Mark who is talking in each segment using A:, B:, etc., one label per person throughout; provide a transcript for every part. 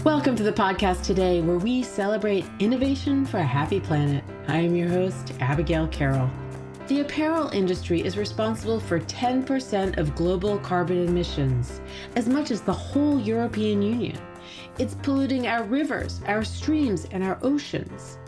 A: Welcome to the podcast today, where we celebrate innovation for a happy planet. I am your host, Abigail Carroll. The apparel industry is responsible for 10% of global carbon emissions, as much as the whole European Union. It's polluting our rivers, our streams, and our oceans.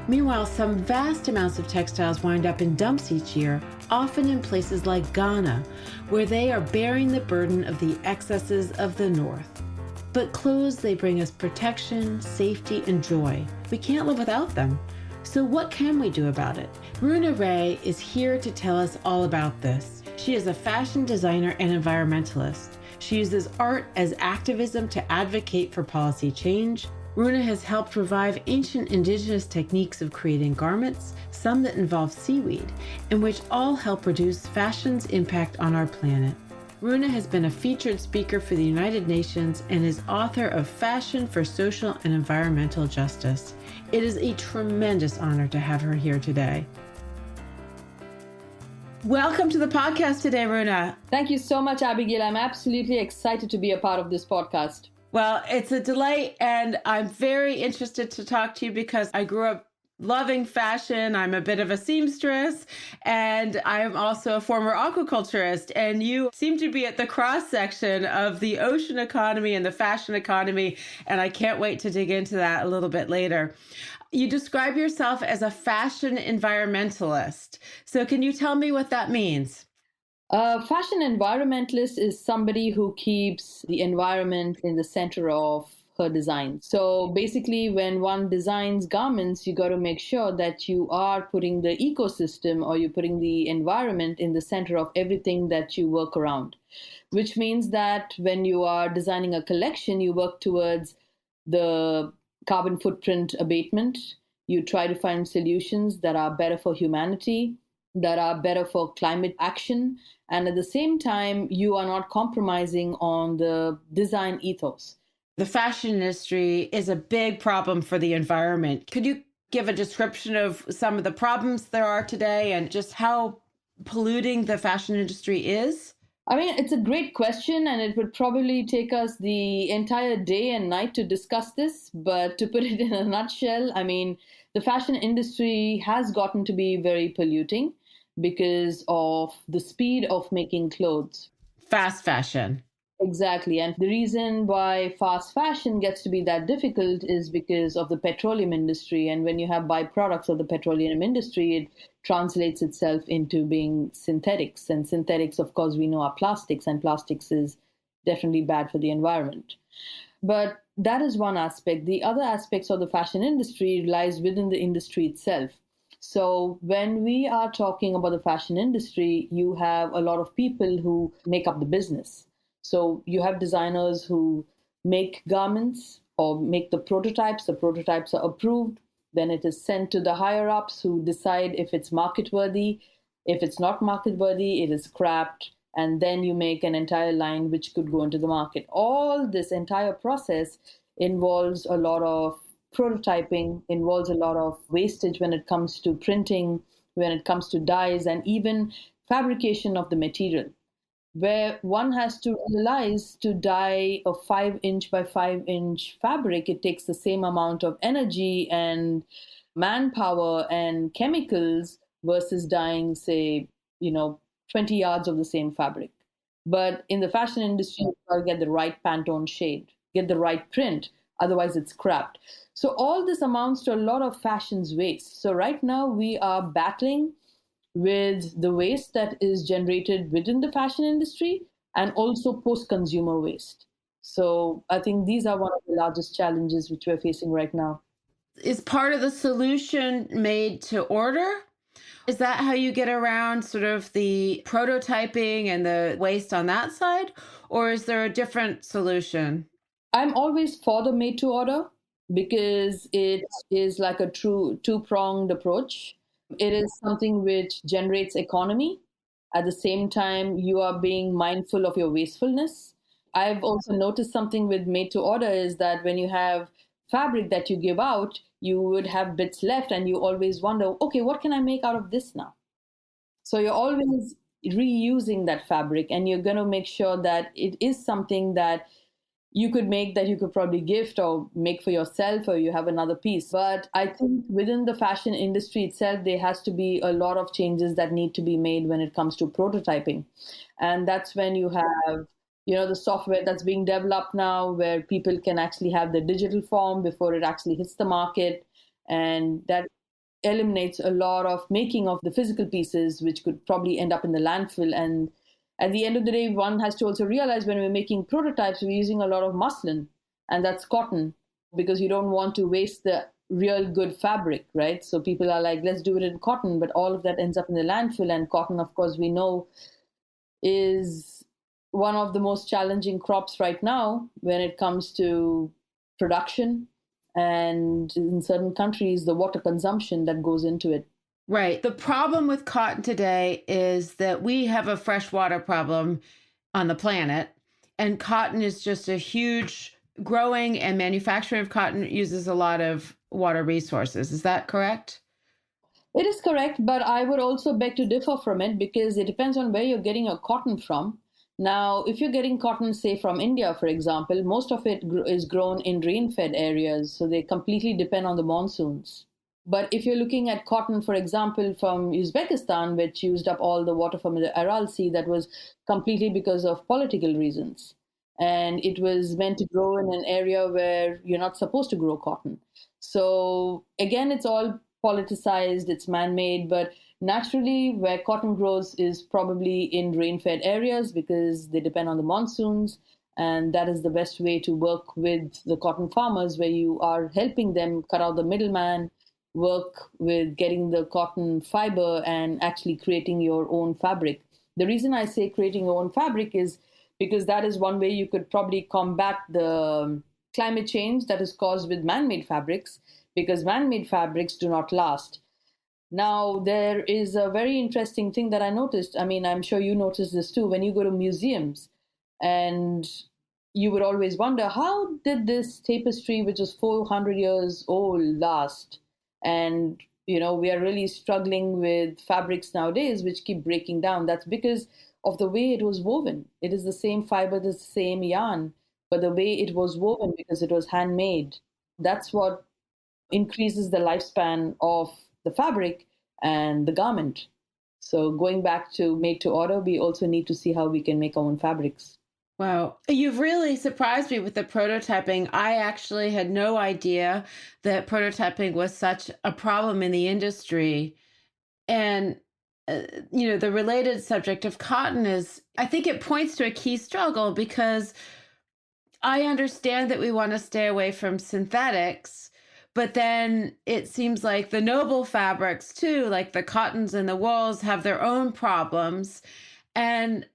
A: Meanwhile, some vast amounts of textiles wind up in dumps each year, often in places like Ghana, where they are bearing the burden of the excesses of the north. But clothes, they bring us protection, safety, and joy. We can't live without them. So what can we do about it? Runa Ray is here to tell us all about this. She is a fashion designer and environmentalist. She uses art as activism to advocate for policy change. Runa has helped revive ancient indigenous techniques of creating garments, some that involve seaweed, and which all help reduce fashion's impact on our planet. Runa has been a featured speaker for the United Nations and is author of Fashion for Social and Environmental Justice. It is a tremendous honor to have her here today. Welcome to the podcast today, Runa.
B: Thank you so much, Abigail. I'm absolutely excited to be a part of this podcast.
A: Well, it's a delight, and I'm very interested to talk to you because I grew up loving fashion. I'm a bit of a seamstress, and I am also a former aquaculturist. And you seem to be at the cross section of the ocean economy and the fashion economy. And I can't wait to dig into that a little bit later. You describe yourself as a fashion environmentalist. So can you tell me what that means?
B: A fashion environmentalist is somebody who keeps the environment in the center of her design. So basically, when one designs garments, you got to make sure that you are putting the ecosystem or you're putting the environment in the center of everything that you work around, which means that when you are designing a collection, you work towards the carbon footprint abatement. You try to find solutions that are better for humanity, that are better for climate action. And at the same time, you are not compromising on the design ethos.
A: The fashion industry is a big problem for the environment. Could you give a description of some of the problems there are today and just how polluting the fashion industry is?
B: I mean, it's a great question, and it would probably take us the entire day and night to discuss this. But to put it in a nutshell, I mean, the fashion industry has gotten to be very polluting because of the speed of making clothes.
A: Fast fashion.
B: Exactly. And the reason why fast fashion gets to be that difficult is because of the petroleum industry. And when you have byproducts of the petroleum industry, it translates itself into being synthetics. And synthetics, of course, we know are plastics, and plastics is definitely bad for the environment. But that is one aspect. The other aspects of the fashion industry lies within the industry itself. So when we are talking about the fashion industry, you have a lot of people who make up the business. So you have designers who make garments or make the prototypes. The prototypes are approved. Then it is sent to the higher ups who decide if it's market worthy. If it's not market worthy, it is scrapped. And then you make an entire line which could go into the market. All this entire process involves a lot of prototyping, involves a lot of wastage when it comes to printing, when it comes to dyes, and even fabrication of the material, where one has to realize to dye a 5-inch by 5-inch fabric, it takes the same amount of energy and manpower and chemicals versus dyeing, say, 20 yards of the same fabric. But in the fashion industry, you got to get the right Pantone shade, get the right print, otherwise it's scrapped. So all this amounts to a lot of fashion's waste. So right now we are battling with the waste that is generated within the fashion industry and also post-consumer waste. So I think these are one of the largest challenges which we're facing right now.
A: Is part of the solution made to order? Is that how you get around sort of the prototyping and the waste on that side? Or is there a different solution?
B: I'm always for the made to order because it is like a true two-pronged approach. It is something which generates economy. At the same time, you are being mindful of your wastefulness. I've also noticed something with made to order is that when you have fabric that you give out, you would have bits left and you always wonder, okay, what can I make out of this now? So you're always reusing that fabric and you're going to make sure that it is something that you could make that you could probably gift or make for yourself, or you have another piece. But I think within the fashion industry itself, there has to be a lot of changes that need to be made when it comes to prototyping. And that's when you have, the software that's being developed now where people can actually have the digital form before it actually hits the market. And that eliminates a lot of making of the physical pieces, which could probably end up in the landfill. And at the end of the day, one has to also realize when we're making prototypes, we're using a lot of muslin, and that's cotton, because you don't want to waste the real good fabric, right? So people are like, let's do it in cotton, but all of that ends up in the landfill. And cotton, of course, we know is one of the most challenging crops right now when it comes to production. And in certain countries, the water consumption that goes into it.
A: Right. The problem with cotton today is that we have a freshwater problem on the planet, and cotton is just a huge growing and manufacturing of cotton uses a lot of water resources. Is that correct?
B: It is correct, but I would also beg to differ from it because it depends on where you're getting your cotton from. Now, if you're getting cotton, say, from India, for example, most of it is grown in rain-fed areas, so they completely depend on the monsoons. But if you're looking at cotton, for example, from Uzbekistan, which used up all the water from the Aral Sea, that was completely because of political reasons. And it was meant to grow in an area where you're not supposed to grow cotton. So again, it's all politicized, it's man-made, but naturally where cotton grows is probably in rain-fed areas because they depend on the monsoons. And that is the best way to work with the cotton farmers, where you are helping them cut out the middleman, work with getting the cotton fiber and actually creating your own fabric. The reason I say creating your own fabric is because that is one way you could probably combat the climate change that is caused with man-made fabrics, because man-made fabrics do not last. Now, there is a very interesting thing that I noticed. I mean, I'm sure you noticed this too. When you go to museums, and you would always wonder, how did this tapestry, which is 400 years old, last? And, we are really struggling with fabrics nowadays, which keep breaking down. That's because of the way it was woven. It is the same fiber, the same yarn, but the way it was woven, because it was handmade, that's what increases the lifespan of the fabric and the garment. So going back to made to order, we also need to see how we can make our own fabrics.
A: Wow. You've really surprised me with the prototyping. I actually had no idea that prototyping was such a problem in the industry. And, the related subject of cotton is, I think it points to a key struggle, because I understand that we want to stay away from synthetics, but then it seems like the noble fabrics too, like the cottons and the wools, have their own problems. And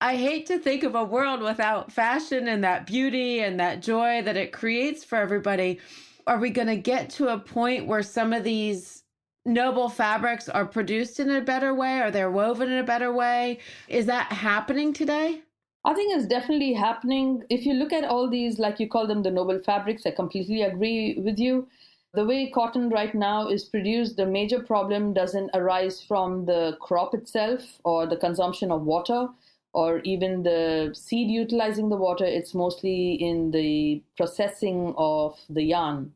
A: I hate to think of a world without fashion and that beauty and that joy that it creates for everybody. Are we going to get to a point where some of these noble fabrics are produced in a better way, or they're woven in a better way? Is that happening today?
B: I think it's definitely happening. If you look at all these, like you call them the noble fabrics, I completely agree with you. The way cotton right now is produced, the major problem doesn't arise from the crop itself or the consumption of water, or even the seed utilizing the water. It's mostly in the processing of the yarn.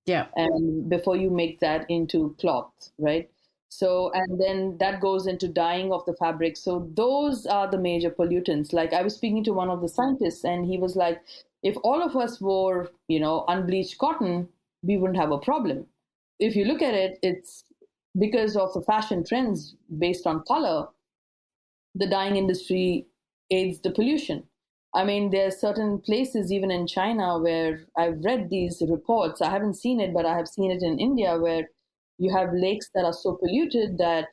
A: Yeah.
B: And before you make that into cloth, right? So, and then that goes into dyeing of the fabric. So those are the major pollutants. Like, I was speaking to one of the scientists, and he was like, if all of us wore, unbleached cotton, we wouldn't have a problem. If you look at it, it's because of the fashion trends based on color. The dyeing industry aids the pollution. I mean, there are certain places, even in China, where I've read these reports. I haven't seen it, but I have seen it in India, where you have lakes that are so polluted that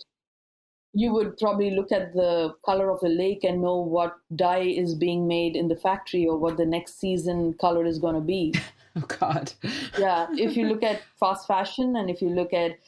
B: you would probably look at the color of the lake and know what dye is being made in the factory or what the next season color is going to be.
A: Oh, God.
B: Yeah. If you look at fast fashion and if you look at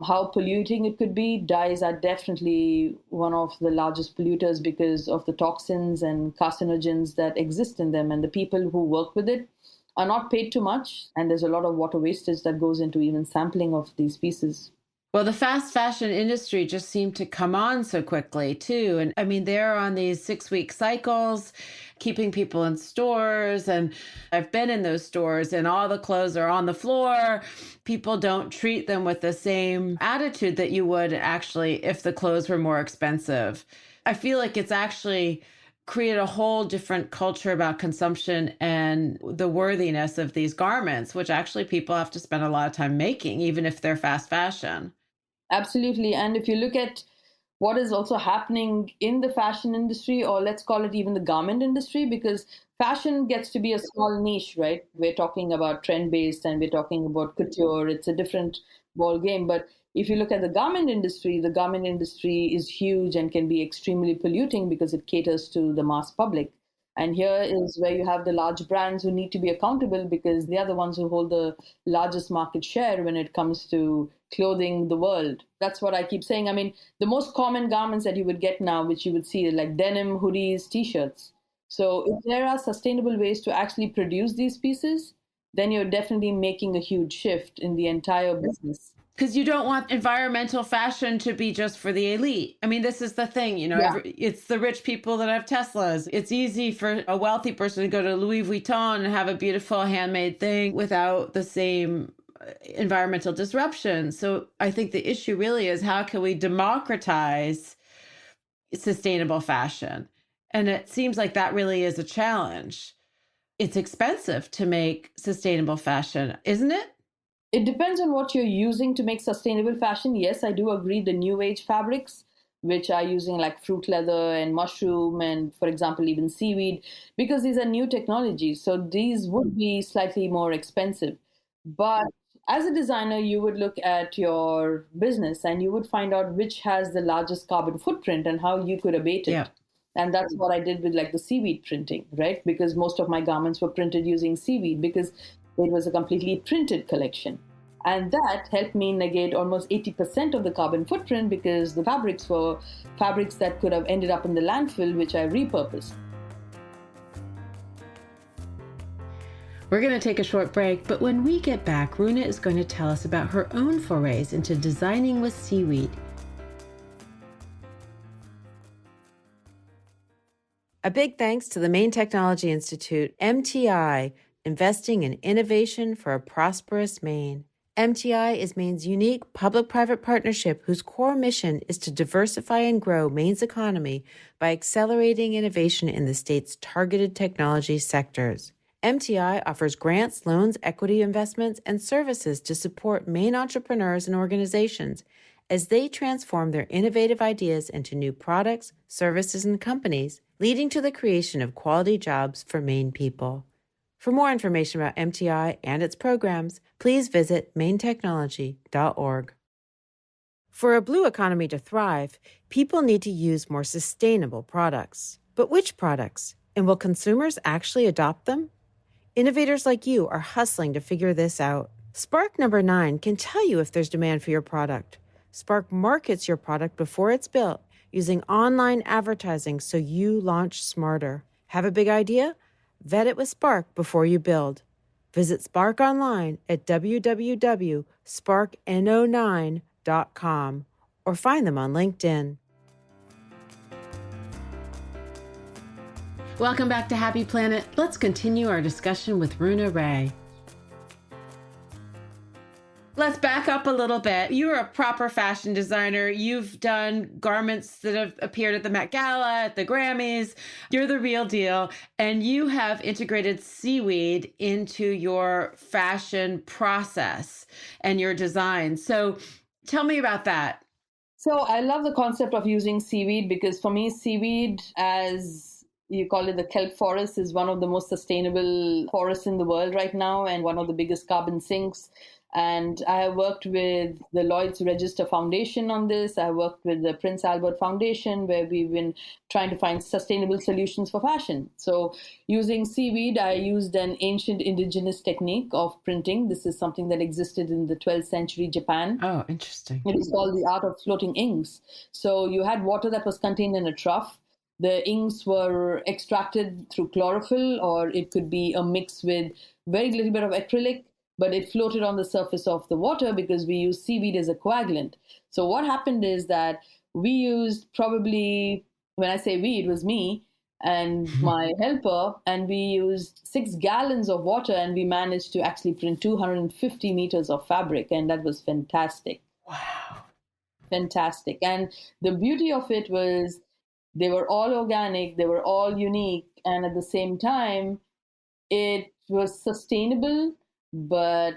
B: how polluting it could be, dyes are definitely one of the largest polluters because of the toxins and carcinogens that exist in them. And the people who work with it are not paid too much. And there's a lot of water wastage that goes into even sampling of these pieces.
A: Well, the fast fashion industry just seemed to come on so quickly, too. And I mean, they're on these 6-week cycles, keeping people in stores. And I've been in those stores, and all the clothes are on the floor. People don't treat them with the same attitude that you would actually if the clothes were more expensive. I feel like it's actually create a whole different culture about consumption and the worthiness of these garments, which actually people have to spend a lot of time making, even if they're fast fashion.
B: Absolutely. And if you look at what is also happening in the fashion industry, or let's call it even the garment industry, because fashion gets to be a small niche, right? We're talking about trend based and we're talking about couture. It's a different ball game. But if you look at the garment industry is huge and can be extremely polluting because it caters to the mass public. And here is where you have the large brands who need to be accountable because they are the ones who hold the largest market share when it comes to clothing the world. That's what I keep saying. I mean, the most common garments that you would get now, which you would see like denim, hoodies, t-shirts. So if there are sustainable ways to actually produce these pieces, then you're definitely making a huge shift in the entire business.
A: Because you don't want environmental fashion to be just for the elite. I mean, this is the thing,
B: Yeah.
A: it's the rich people that have Teslas. It's easy for a wealthy person to go to Louis Vuitton and have a beautiful handmade thing without the same environmental disruption. So I think the issue really is how can we democratize sustainable fashion? And it seems like that really is a challenge. It's expensive to make sustainable fashion, isn't it?
B: It depends on what you're using to make sustainable fashion. Yes, I do agree the new age fabrics, which are using like fruit leather and mushroom and, for example, even seaweed, because these are new technologies. So these would be slightly more expensive. But as a designer, you would look at your business and you would find out which has the largest carbon footprint and how you could abate it.
A: Yeah.
B: And that's what I did with like the seaweed printing, right? Because most of my garments were printed using seaweed because it was a completely printed collection. And that helped me negate almost 80% of the carbon footprint because the fabrics were fabrics that could have ended up in the landfill, which I repurposed.
A: We're going to take a short break, but when we get back, Runa is going to tell us about her own forays into designing with seaweed. A big thanks to the Maine Technology Institute, MTI, investing in innovation for a prosperous Maine. MTI is Maine's unique public-private partnership whose core mission is to diversify and grow Maine's economy by accelerating innovation in the state's targeted technology sectors. MTI offers grants, loans, equity investments, and services to support Maine entrepreneurs and organizations as they transform their innovative ideas into new products, services, and companies, leading to the creation of quality jobs for Maine people. For more information about MTI and its programs, please visit mainetechnology.org. For a blue economy to thrive, people need to use more sustainable products. But which products? And will consumers actually adopt them? Innovators like you are hustling to figure this out. Spark number 9 can tell you if there's demand for your product. Spark markets your product before it's built using online advertising so you launch smarter. Have a big idea? Vet it with Spark before you build. Visit Spark online at www.sparkno9.com or find them on LinkedIn. Welcome back to Happy Planet. Let's continue our discussion with Runa Ray. Let's back up a little bit. You're a proper fashion designer. You've done garments that have appeared at the Met Gala, at the Grammys. You're the real deal. And you have integrated seaweed into your fashion process and your design. So tell me about that.
B: So I love the concept of using seaweed because for me, seaweed, as you call it the kelp forest, is one of the most sustainable forests in the world right now and one of the biggest carbon sinks. And I have worked with the Lloyd's Register Foundation on this. I worked with the Prince Albert Foundation, where we've been trying to find sustainable solutions for fashion. So using seaweed, I used an ancient indigenous technique of printing. This is something that existed in the 12th century Japan.
A: Oh, interesting.
B: It is called the art of floating inks. So you had water that was contained in a trough. The inks were extracted through chlorophyll, or it could be a mix with very little bit of acrylic. but it floated on the surface of the water because we use seaweed as a coagulant. So what happened is that we used probably, when I say we, it was me and my helper, and we used 6 gallons of water, and we managed to actually print 250 meters of fabric, and that was fantastic.
A: Wow.
B: Fantastic. And the beauty of it was they were all organic, they were all unique, and at the same time, it was sustainable, but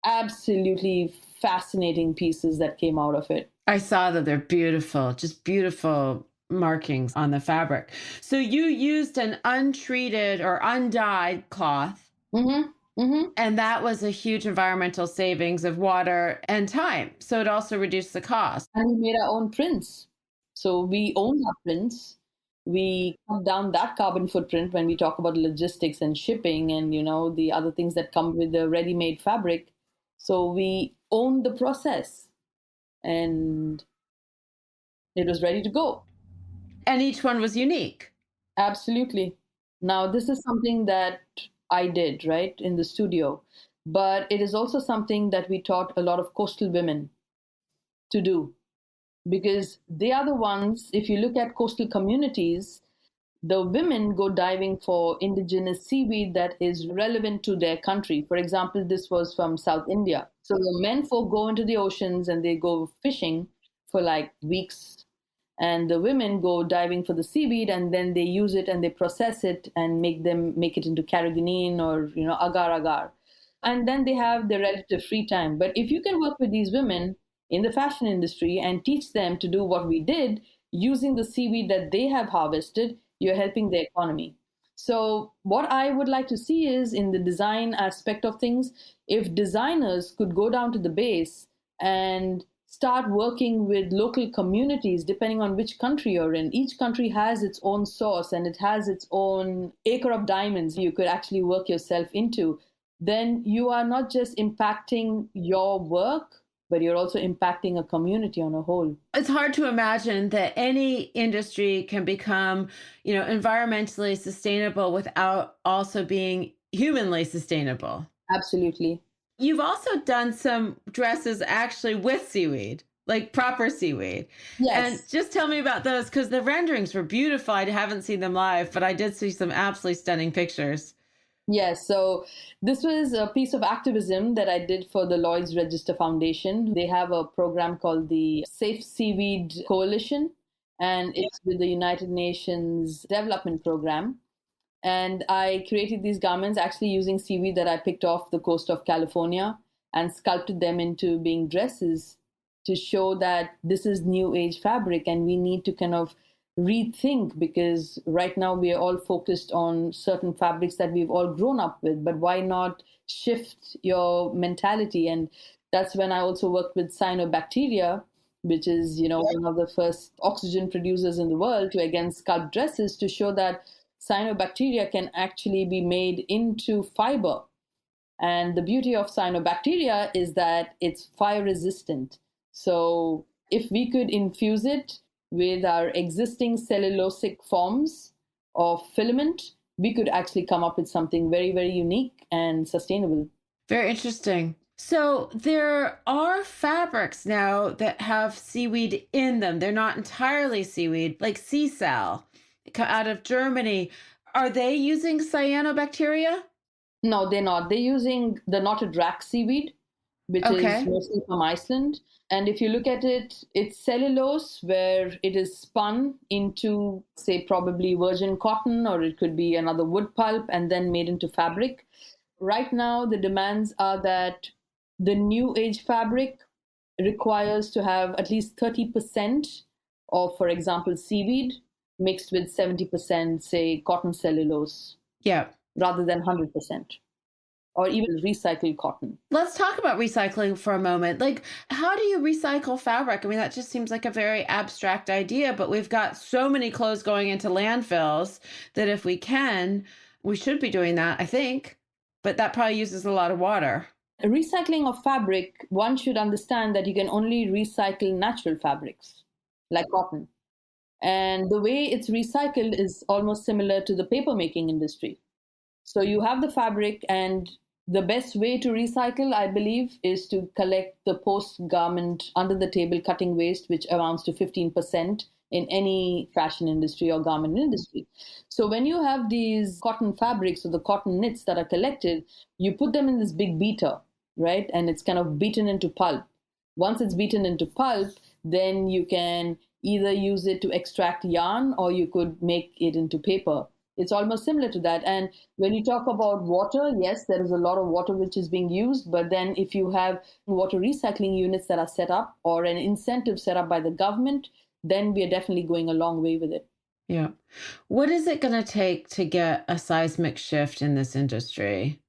B: absolutely fascinating pieces that came out of it.
A: I saw that they're beautiful, just beautiful markings on the fabric. So you used an untreated or undyed cloth,
B: Mm-hmm. Mm-hmm.
A: and that was a huge environmental savings of water and time. So it also reduced the cost.
B: And we made our own prints. So we own our prints. We cut down that carbon footprint when we talk about logistics and shipping and, the other things that come with the ready-made fabric. So we own the process and it was ready to go.
A: And each one was unique.
B: Absolutely. Now, this is something that I did, right, in the studio. But it is also something that we taught a lot of coastal women to do, because they are the ones, if you look at coastal communities, the women go diving for indigenous seaweed that is relevant to their country. For example, this was from South India. So the men folk go into the oceans and they go fishing for like weeks. And the women go diving for the seaweed, and then they use it and they process it and make it into carrageenan or agar agar. And then they have their relative free time. But if you can work with these women in the fashion industry and teach them to do what we did using the seaweed that they have harvested, you're helping the economy. So what I would like to see is, in the design aspect of things, if designers could go down to the base and start working with local communities, depending on which country you're in. Each country has its own source and it has its own acre of diamonds you could actually work yourself into. Then you are not just impacting your work, but you're also impacting a community on a whole.
A: It's hard to imagine that any industry can become, environmentally sustainable without also being humanly sustainable.
B: Absolutely.
A: You've also done some dresses actually with seaweed, like proper seaweed.
B: Yes.
A: And just tell me about those, because the renderings were beautiful. I haven't seen them live, but I did see some absolutely stunning pictures.
B: Yes, so this was a piece of activism that I did for the Lloyd's Register Foundation. They have a program called the Safe Seaweed Coalition, and it's with the United Nations Development Program. And I created these garments actually using seaweed that I picked off the coast of California and sculpted them into being dresses to show that this is new age fabric and we need to kind of rethink, because right now we are all focused on certain fabrics that we've all grown up with, but why not shift your mentality? And that's when I also worked with cyanobacteria, which is, one of the first oxygen producers in the world, to again sculpt dresses to show that cyanobacteria can actually be made into fiber. And the beauty of cyanobacteria is that it's fire resistant. So if we could infuse it with our existing cellulosic forms of filament, we could actually come up with something very, very unique and sustainable.
A: Very interesting. So there are fabrics now that have seaweed in them. They're not entirely seaweed, like sea sal out of Germany. Are they using cyanobacteria?
B: No, they're not. They're using the knotted rack seaweed, which is mostly from Iceland. And if you look at it, it's cellulose where it is spun into, say, probably virgin cotton, or it could be another wood pulp and then made into fabric. Right now, the demands are that the new age fabric requires to have at least 30% of, for example, seaweed mixed with 70%, say, cotton cellulose.
A: Yeah.
B: Rather than 100%. Or even recycled cotton.
A: Let's talk about recycling for a moment. Like, how do you recycle fabric? I mean, that just seems like a very abstract idea, but we've got so many clothes going into landfills that if we can, we should be doing that, I think. But that probably uses a lot of water.
B: Recycling of fabric, one should understand that you can only recycle natural fabrics, like cotton. And the way it's recycled is almost similar to the paper making industry. So you have the fabric and The best way to recycle, I believe, is to collect the post-garment under-the-table cutting waste, which amounts to 15% in any fashion industry or garment industry. So when you have these cotton fabrics or the cotton knits that are collected, you put them in this big beater, right? And it's kind of beaten into pulp. Once it's beaten into pulp, then you can either use it to extract yarn or you could make it into paper. It's almost similar to that. And when you talk about water, yes, there is a lot of water which is being used. But then if you have water recycling units that are set up or an incentive set up by the government, then we are definitely going a long way with it.
A: Yeah. What is it going to take to get a seismic shift in this industry?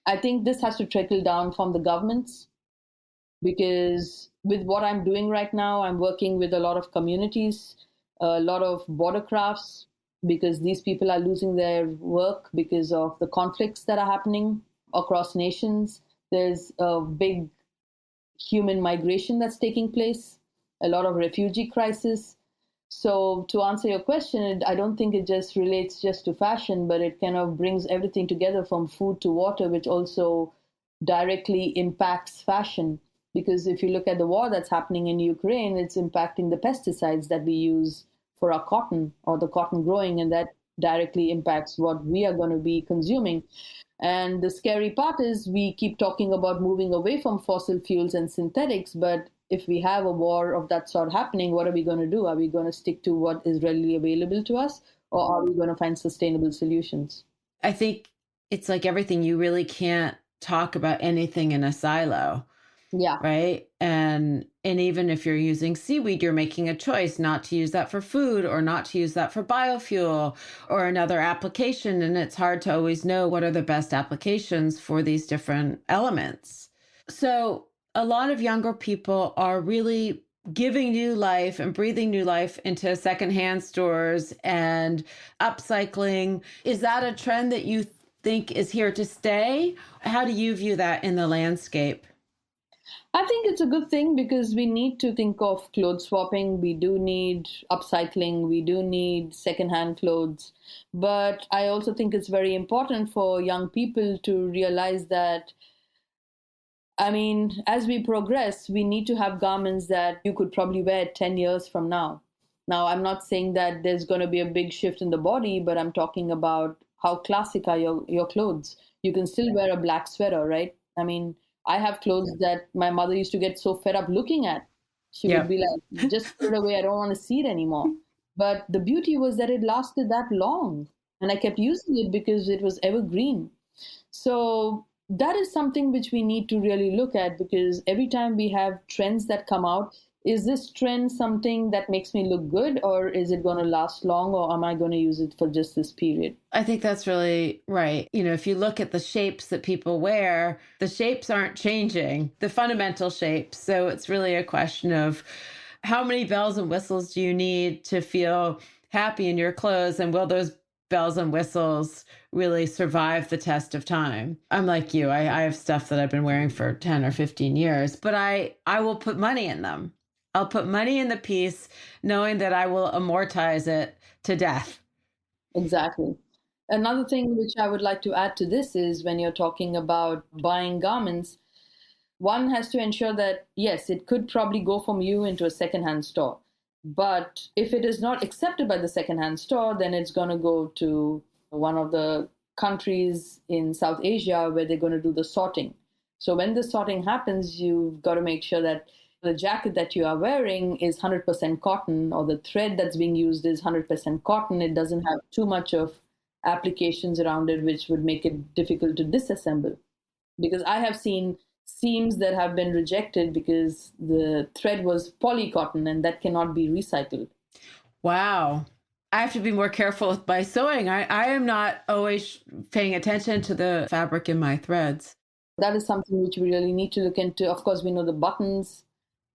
B: I think this has to trickle down from the governments, because with what I'm doing right now, I'm working with a lot of communities, a lot of border crafts, because these people are losing their work because of the conflicts that are happening across nations. There's a big human migration that's taking place, a lot of refugee crisis. So to answer your question, I don't think it just relates just to fashion, but it kind of brings everything together from food to water, which also directly impacts fashion. Because if you look at the war that's happening in Ukraine, it's impacting the pesticides that we use for our cotton or the cotton growing, and that directly impacts what we are going to be consuming. And the scary part is we keep talking about moving away from fossil fuels and synthetics, but if we have a war of that sort happening, what are we going to do? Are we going to stick to what is readily available to us, or are we going to find sustainable solutions?
A: I think it's like everything, you really can't talk about anything in a silo.
B: Yeah.
A: Right. And even if you're using seaweed, you're making a choice not to use that for food or not to use that for biofuel or another application. And it's hard to always know what are the best applications for these different elements. So a lot of younger people are really giving new life and breathing new life into secondhand stores and upcycling. Is that a trend that you think is here to stay? How do you view that in the landscape?
B: I think it's a good thing because we need to think of clothes swapping. We do need upcycling. We do need secondhand clothes. But I also think it's very important for young people to realize that, I mean, as we progress, we need to have garments that you could probably wear 10 years from now. Now, I'm not saying that there's going to be a big shift in the body, but I'm talking about how classic are your clothes. You can still wear a black sweater, right? I mean, I have clothes that my mother used to get so fed up looking at. She would be like, just put it away. I don't want to see it anymore. But the beauty was that it lasted that long. And I kept using it because it was evergreen. So that is something which we need to really look at, because every time we have trends that come out, is this trend something that makes me look good, or is it going to last long, or am I going to use it for just this period?
A: I think that's really right. You know, if you look at the shapes that people wear, the shapes aren't changing, the fundamental shapes. So it's really a question of how many bells and whistles do you need to feel happy in your clothes, and will those bells and whistles really survive the test of time? I'm like you. I have stuff that I've been wearing for 10 or 15 years, but I will put money in them. I'll put money in the piece knowing that I will amortize it to death.
B: Exactly. Another thing which I would like to add to this is when you're talking about buying garments, one has to ensure that, yes, it could probably go from you into a secondhand store. But if it is not accepted by the secondhand store, then it's going to go to one of the countries in South Asia where they're going to do the sorting. So when the sorting happens, you've got to make sure that the jacket that you are wearing is 100% cotton, or the thread that's being used is 100% cotton. It doesn't have too much of applications around it, which would make it difficult to disassemble. Because I have seen seams that have been rejected because the thread was polycotton, and that cannot be recycled.
A: Wow. I have to be more careful with my sewing. I am not always paying attention to the fabric in my threads.
B: That is something which we really need to look into. Of course, we know the buttons.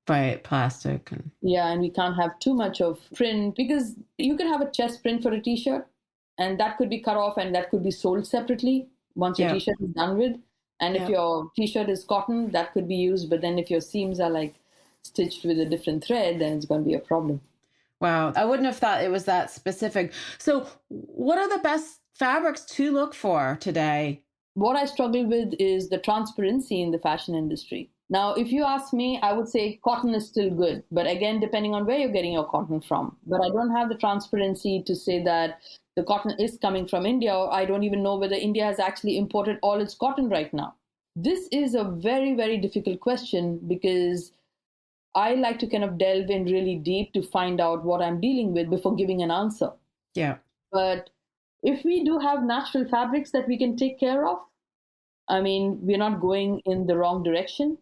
A: Right, plastic.
B: Yeah, and we can't have too much of print, because you could have a chest print for a t-shirt, and that could be cut off and that could be sold separately once your t-shirt is done with. And if your t-shirt is cotton, that could be used. But then if your seams are like stitched with a different thread, then it's going to be a problem.
A: Wow. I wouldn't have thought it was that specific. So what are the best fabrics to look for today?
B: what I struggle with is the transparency in the fashion industry. Now, if you ask me, I would say cotton is still good. But again, depending on where you're getting your cotton from. But I don't have the transparency to say that the cotton is coming from India, or I don't even know whether India has actually imported all its cotton right now. This is a very, very difficult question because I like to kind of delve in really deep to find out what I'm dealing with before giving an answer.
A: Yeah.
B: But if we do have natural fabrics that we can take care of, I mean, we're not going in the wrong direction.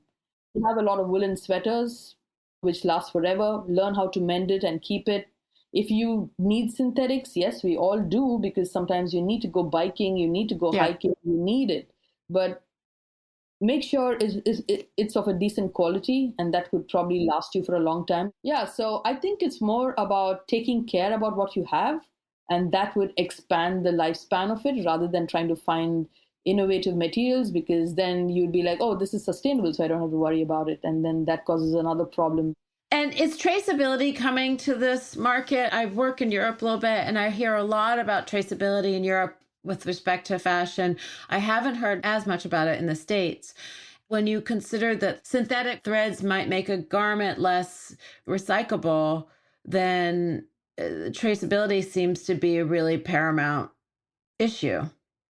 B: We have a lot of woolen sweaters, which last forever. Learn how to mend it and keep it. If you need synthetics, yes, we all do, because sometimes you need to go biking, you need to go hiking, you need it. But make sure it's of a decent quality, and that could probably last you for a long time. Yeah, so I think it's more about taking care about what you have, and that would expand the lifespan of it rather than trying to find innovative materials, because then you'd be like, oh, this is sustainable, so I don't have to worry about it. And then that causes another problem.
A: And is traceability coming to this market? I work in Europe a little bit, and I hear a lot about traceability in Europe with respect to fashion. I haven't heard as much about it in the States. When you consider that synthetic threads might make a garment less recyclable, then traceability seems to be a really paramount issue.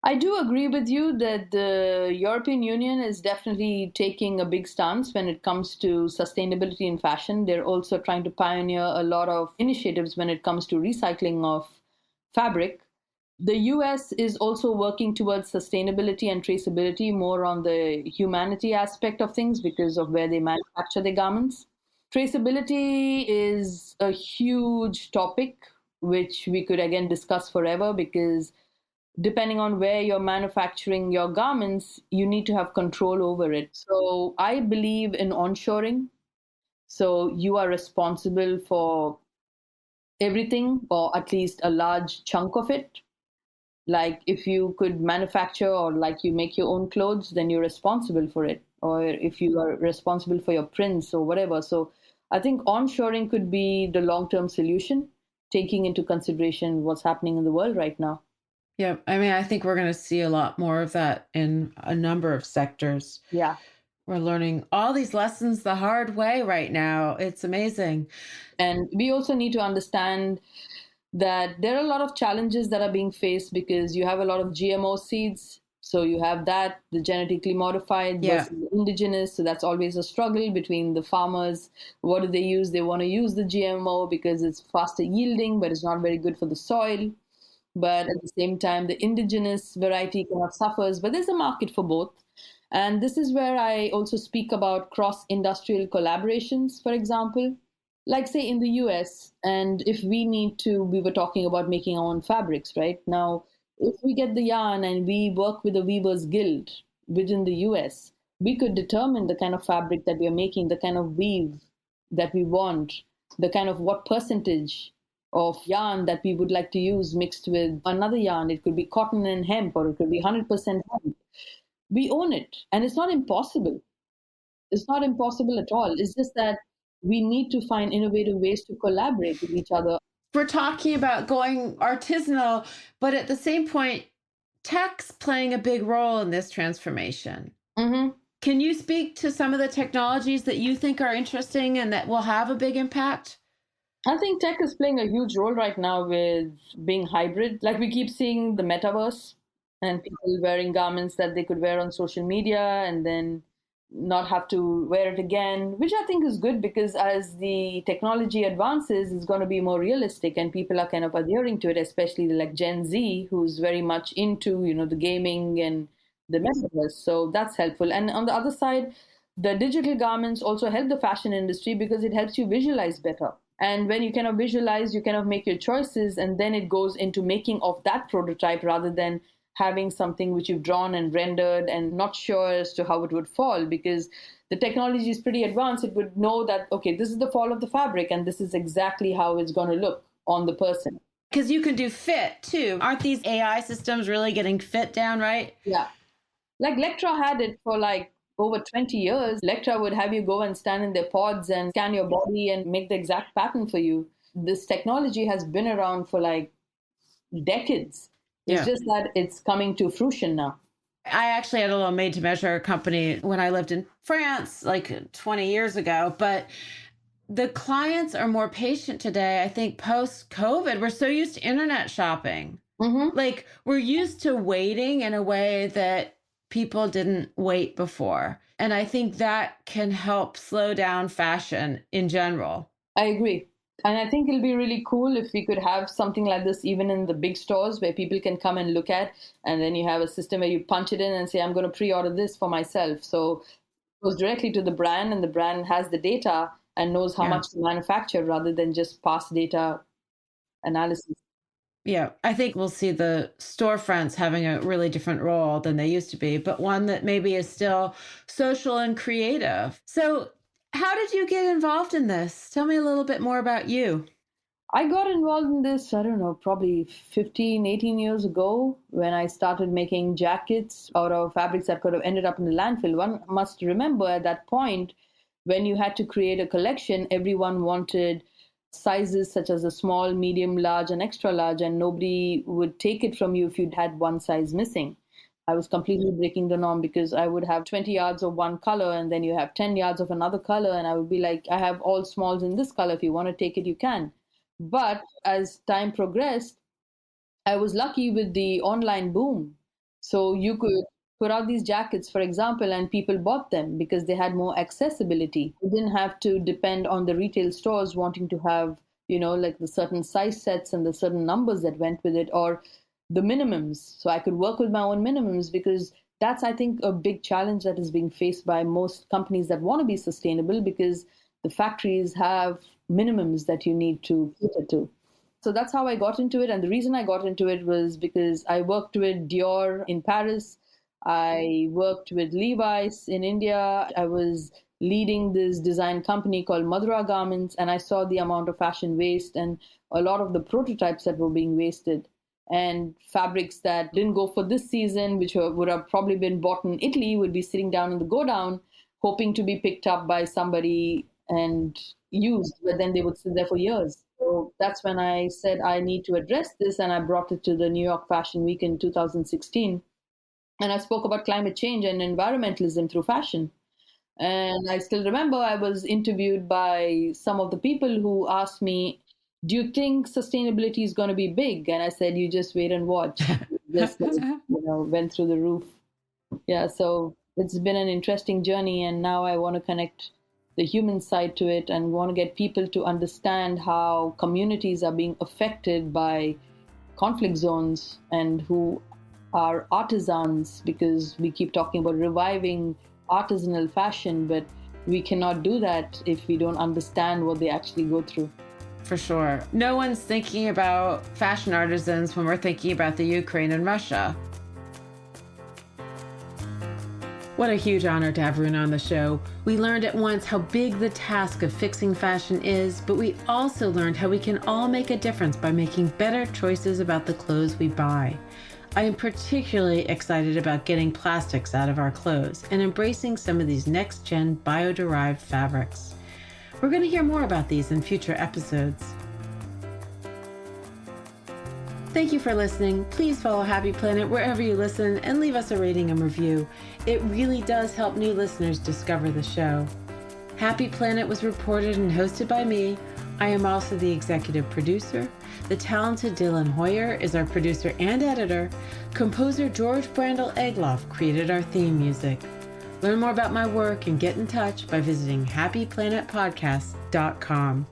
B: I do agree with you that the European Union is definitely taking a big stance when it comes to sustainability in fashion. They're also trying to pioneer a lot of initiatives when it comes to recycling of fabric. The US is also working towards sustainability and traceability more on the humanity aspect of things because of where they manufacture their garments. Traceability is a huge topic, which we could again discuss forever, because depending on where you're manufacturing your garments, you need to have control over it. So I believe in onshoring. So you are responsible for everything, or at least a large chunk of it. Like if you could manufacture, or like you make your own clothes, then you're responsible for it. Or if you are responsible for your prints or whatever. So I think onshoring could be the long-term solution, taking into consideration what's happening in the world right now.
A: Yeah, I mean, I think we're going to see a lot more of that in a number of sectors.
B: Yeah.
A: We're learning all these lessons the hard way right now. It's amazing.
B: And we also need to understand that there are a lot of challenges that are being faced because you have a lot of GMO seeds. So you have that, the genetically modified versus the indigenous. So that's always a struggle between the farmers. What do they use? They want to use the GMO because it's faster yielding, but it's not very good for the soil. But at the same time, the indigenous variety kind of suffers, but there's a market for both. And this is where I also speak about cross-industrial collaborations, for example, like say in the US. And if we were talking about making our own fabrics, right? Now, if we get the yarn and we work with the Weavers Guild within the US, we could determine the kind of fabric that we are making, the kind of weave that we want, the kind of what percentage of yarn that we would like to use mixed with another yarn. It could be cotton and hemp, or it could be 100% hemp. We own it. And it's not impossible. It's not impossible at all. It's just that we need to find innovative ways to collaborate with each other.
A: We're talking about going artisanal, but at the same point, tech's playing a big role in this transformation.
B: Mm-hmm.
A: Can you speak to some of the technologies that you think are interesting and that will have a big impact?
B: I think tech is playing a huge role right now with being hybrid. Like we keep seeing the metaverse and people wearing garments that they could wear on social media and then not have to wear it again, which I think is good because as the technology advances, it's going to be more realistic and people are kind of adhering to it, especially like Gen Z, who's very much into, the gaming and the metaverse. So that's helpful. And on the other side, the digital garments also help the fashion industry because it helps you visualize better. And when you kind of visualize, you kind of make your choices, and then it goes into making of that prototype rather than having something which you've drawn and rendered and not sure as to how it would fall, because the technology is pretty advanced. It would know that, okay, this is the fall of the fabric and this is exactly how it's going to look on the person.
A: Because you can do fit too. Aren't these AI systems really getting fit down right?
B: Yeah. Like Lectra had it for like over 20 years. Lectra would have you go and stand in their pods and scan your body and make the exact pattern for you. This technology has been around for like decades. It's just that it's coming to fruition now.
A: I actually had a little made to measure company when I lived in France like 20 years ago, but the clients are more patient today. I think post COVID, we're so used to internet shopping. Like we're used to waiting in a way that people didn't wait before. And I think that can help slow down fashion in general.
B: I agree. And I think it'll be really cool if we could have something like this even in the big stores where people can come and look at, and then you have a system where you punch it in and say, I'm going to pre-order this for myself. So it goes directly to the brand, and the brand has the data and knows how much to manufacture rather than just past data analysis.
A: Yeah, I think we'll see the storefronts having a really different role than they used to be, but one that maybe is still social and creative. So, how did you get involved in this? Tell me a little bit more about you.
B: I got involved in this, I don't know, probably 15, 18 years ago when I started making jackets out of fabrics that could have ended up in the landfill. One must remember at that point, when you had to create a collection, everyone wanted sizes such as a small, medium, large, and extra large, and nobody would take it from you if you'd had one size missing. I was completely breaking the norm because I would have 20 yards of one color and then you have 10 yards of another color. And I would be like, I have all smalls in this color. If you want to take it, you can. But as time progressed, I was lucky with the online boom. So you could put out these jackets, for example, and people bought them because they had more accessibility. You didn't have to depend on the retail stores wanting to have, like the certain size sets and the certain numbers that went with it, or the minimums. So I could work with my own minimums because that's, I think, a big challenge that is being faced by most companies that want to be sustainable because the factories have minimums that you need to cater to. So that's how I got into it. And the reason I got into it was because I worked with Dior in Paris. I worked with Levi's in India. I was leading this design company called Madura Garments, and I saw the amount of fashion waste and a lot of the prototypes that were being wasted. And fabrics that didn't go for this season, which would have probably been bought in Italy, would be sitting down in the go down, hoping to be picked up by somebody and used, but then they would sit there for years. So that's when I said I need to address this, and I brought it to the New York Fashion Week in 2016. And I spoke about climate change and environmentalism through fashion. And I still remember I was interviewed by some of the people who asked me, do you think sustainability is going to be big? And I said, you just wait and watch. Just went through the roof. Yeah, so it's been an interesting journey. And now I want to connect the human side to it and want to get people to understand how communities are being affected by conflict zones and who are artisans, because we keep talking about reviving artisanal fashion, but we cannot do that if we don't understand what they actually go through.
A: For sure. No one's thinking about fashion artisans when we're thinking about the Ukraine and Russia. What a huge honor to have Runa on the show. We learned at once how big the task of fixing fashion is, but we also learned how we can all make a difference by making better choices about the clothes we buy. I am particularly excited about getting plastics out of our clothes and embracing some of these next-gen bio-derived fabrics. We're going to hear more about these in future episodes. Thank you for listening. Please follow Happy Planet wherever you listen and leave us a rating and review. It really does help new listeners discover the show. Happy Planet was reported and hosted by me. I am also the executive producer. The talented Dylan Hoyer is our producer and editor. Composer George Brandel Egloff created our theme music. Learn more about my work and get in touch by visiting happyplanetpodcast.com.